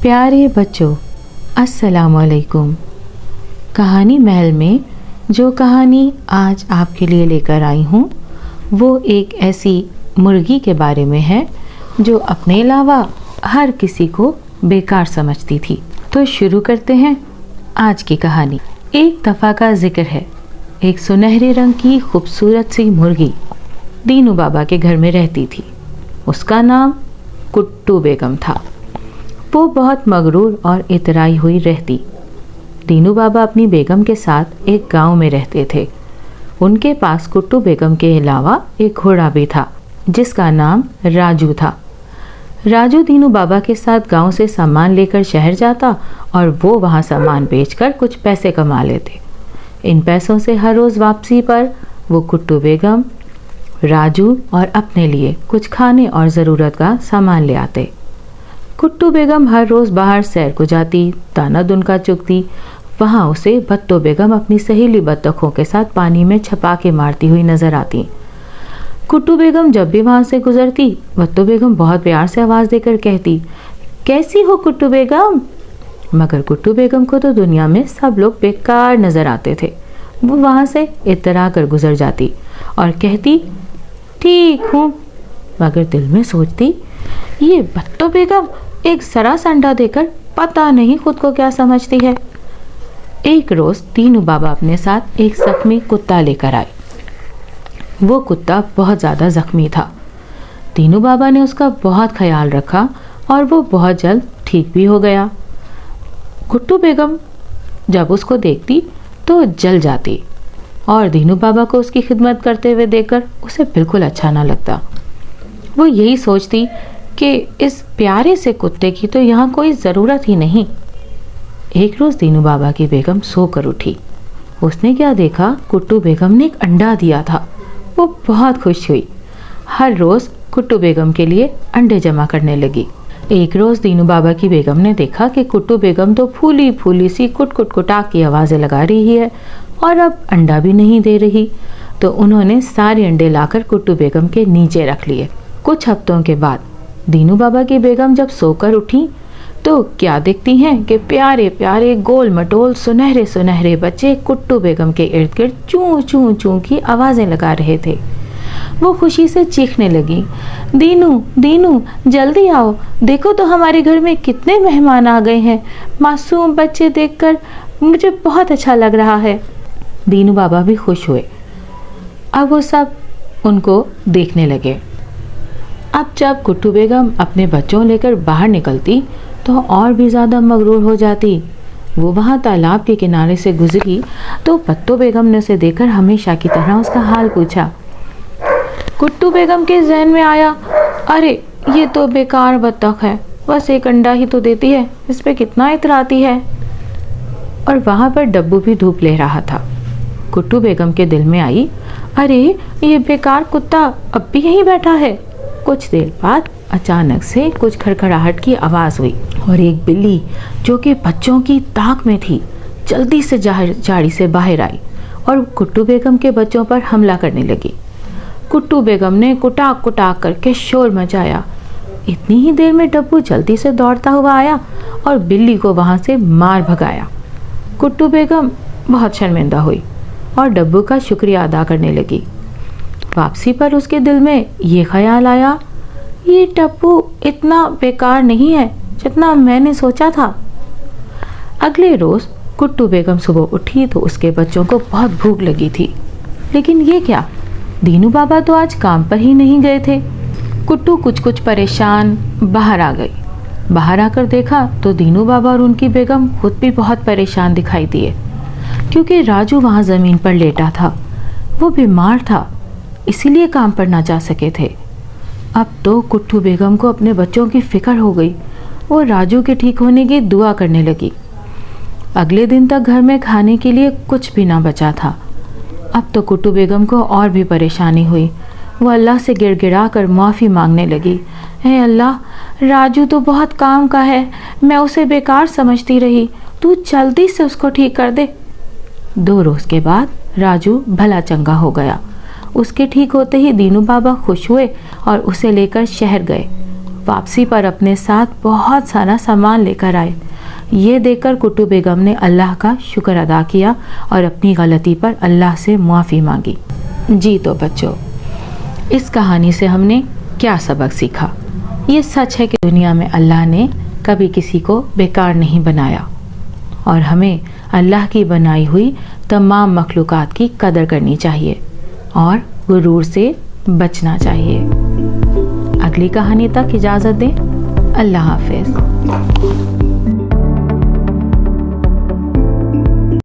प्यारे बच्चों, अस्सलामुअलैकुम। कहानी महल में जो कहानी आज आपके लिए लेकर आई हूँ वो एक ऐसी मुर्गी के बारे में है जो अपने अलावा हर किसी को बेकार समझती थी। तो शुरू करते हैं आज की कहानी। एक दफ़ा का जिक्र है, एक सुनहरे रंग की खूबसूरत सी मुर्गी दीनू बाबा के घर में रहती थी। उसका नाम कुट्टू बेगम था। वो बहुत मगरूर और इतराई हुई रहती। दीनू बाबा अपनी बेगम के साथ एक गांव में रहते थे। उनके पास कुट्टू बेगम के अलावा एक घोड़ा भी था जिसका नाम राजू था। राजू दीनू बाबा के साथ गांव से सामान लेकर शहर जाता और वो वहां सामान बेचकर कुछ पैसे कमा लेते। इन पैसों से हर रोज़ वापसी पर वो कुट्टू बेगम, राजू और अपने लिए कुछ खाने और ज़रूरत का सामान ले आते। कुट्टू बेगम हर रोज़ बाहर सैर को जाती, दाना दुनका चुगती। वहाँ उसे बत्तो बेगम अपनी सहेली बत्तखों के साथ पानी में छपाके मारती हुई नजर आती। कुट्टू बेगम जब भी वहाँ से गुजरती, बत्तो बेगम बहुत प्यार से आवाज़ देकर कहती, कैसी हो कुट्टू बेगम? मगर कुट्टू बेगम को तो दुनिया में सब लोग बेकार नजर आते थे। वो वहाँ से इतरा कर गुजर जाती और कहती, ठीक हूँ, मगर दिल में सोचती, ये बत्तो बेगम एक जरा सा अंडा देकर पता नहीं खुद को क्या समझती है। एक रोज दीनू बाबा अपने साथ एक जख्मी कुत्ता लेकर आए। वो कुत्ता बहुत ज़्यादा जख्मी था। दीनू बाबा ने उसका बहुत ख्याल रखा और वो बहुत जल्द ठीक भी हो गया। कुट्टू बेगम जब उसको देखती तो जल जाती और दीनू बाबा को उसकी खिदमत करते हुए देखकर उसे बिल्कुल अच्छा ना लगता। वो यही सोचती कि इस प्यारे से कुत्ते की तो यहाँ कोई ज़रूरत ही नहीं। एक रोज़ दीनू बाबा की बेगम सोकर उठी। उसने क्या देखा, कुट्टू बेगम ने एक अंडा दिया था। वो बहुत खुश हुई। हर रोज़ कुट्टू बेगम के लिए अंडे जमा करने लगी। एक रोज़ दीनू बाबा की बेगम ने देखा कि कुट्टू बेगम तो फूली फूली सी कुट कुट कुटा की आवाज़ें लगा रही है और अब अंडा भी नहीं दे रही। तो उन्होंने सारे अंडे लाकर कुट्टू बेगम के नीचे रख लिए। कुछ हफ्तों के बाद दीनू बाबा की बेगम जब सोकर उठी तो क्या देखती हैं कि प्यारे प्यारे गोल मटोल सुनहरे सुनहरे बच्चे कुट्टू बेगम के इर्द गिर्द चूं चूं चूं की आवाज़ें लगा रहे थे। वो खुशी से चीखने लगी, दीनू दीनू जल्दी आओ, देखो तो हमारे घर में कितने मेहमान आ गए हैं। मासूम बच्चे देखकर मुझे बहुत अच्छा लग रहा है। दीनू बाबा भी खुश हुए। अब वो सब उनको देखने लगे। अब जब कुट्टू बेगम अपने बच्चों लेकर बाहर निकलती तो और भी ज़्यादा मगरूर हो जाती। वो वहाँ तालाब के किनारे से गुजरी तो बत्तो बेगम ने उसे देखकर हमेशा की तरह उसका हाल पूछा। कुट्टू बेगम के जहन में आया, अरे ये तो बेकार बत्तख है, बस एक अंडा ही तो देती है, इस पे कितना इतराती है। और वहाँ पर डब्बू भी धूप ले रहा था। कुट्टू बेगम के दिल में आई, अरे ये बेकार कुत्ता अब भी यहीं बैठा है। कुछ देर बाद अचानक से कुछ खड़खड़ाहट की आवाज़ हुई और एक बिल्ली जो कि बच्चों की ताक में थी जल्दी से झाड़ी से बाहर आई और कुट्टू बेगम के बच्चों पर हमला करने लगी। कुट्टू बेगम ने कुटाक कुटाक करके शोर मचाया। इतनी ही देर में डब्बू जल्दी से दौड़ता हुआ आया और बिल्ली को वहाँ से मार भगाया। कुट्टू बेगम बहुत शर्मिंदा हुई और डब्बू का शुक्रिया अदा करने लगी। वापसी पर उसके दिल में ये ख्याल आया, ये डब्बू इतना बेकार नहीं है जितना मैंने सोचा था। अगले रोज़ कुट्टू बेगम सुबह उठी तो उसके बच्चों को बहुत भूख लगी थी। लेकिन ये क्या, दीनू बाबा तो आज काम पर ही नहीं गए थे। कुट्टू कुछ परेशान बाहर आ गई। बाहर आकर देखा तो दीनू बाबा और उनकी बेगम खुद भी बहुत परेशान दिखाई दिए क्योंकि राजू वहाँ ज़मीन पर लेटा था। वो बीमार था, इसीलिए काम पर ना जा सके थे। अब तो कुट्टू बेगम को अपने बच्चों की फिक्र हो गई। वो राजू के ठीक होने की दुआ करने लगी। अगले दिन तक घर में खाने के लिए कुछ भी ना बचा था। अब तो कुट्टू बेगम को और भी परेशानी हुई। वो अल्लाह से गिड़गिड़ा कर माफ़ी मांगने लगी, हे अल्लाह, राजू तो बहुत काम का है, मैं उसे बेकार समझती रही, तू जल्दी से उसको ठीक कर दे। 2 रोज़ के बाद राजू भला चंगा हो गया। उसके ठीक होते ही दीनू बाबा खुश हुए और उसे लेकर शहर गए। वापसी पर अपने साथ बहुत सारा सामान लेकर आए। ये देखकर कुट्टू बेगम ने अल्लाह का शुक्र अदा किया और अपनी गलती पर अल्लाह से मुआफ़ी मांगी। जी तो बच्चों, इस कहानी से हमने क्या सबक सीखा? ये सच है कि दुनिया में अल्लाह ने कभी किसी को बेकार नहीं बनाया और हमें अल्लाह की बनाई हुई तमाम मखलूक़ात की कदर करनी चाहिए और गुरूर से बचना चाहिए। अगली कहानी तक इजाज़त दें। अल्लाह हाफ़िज़।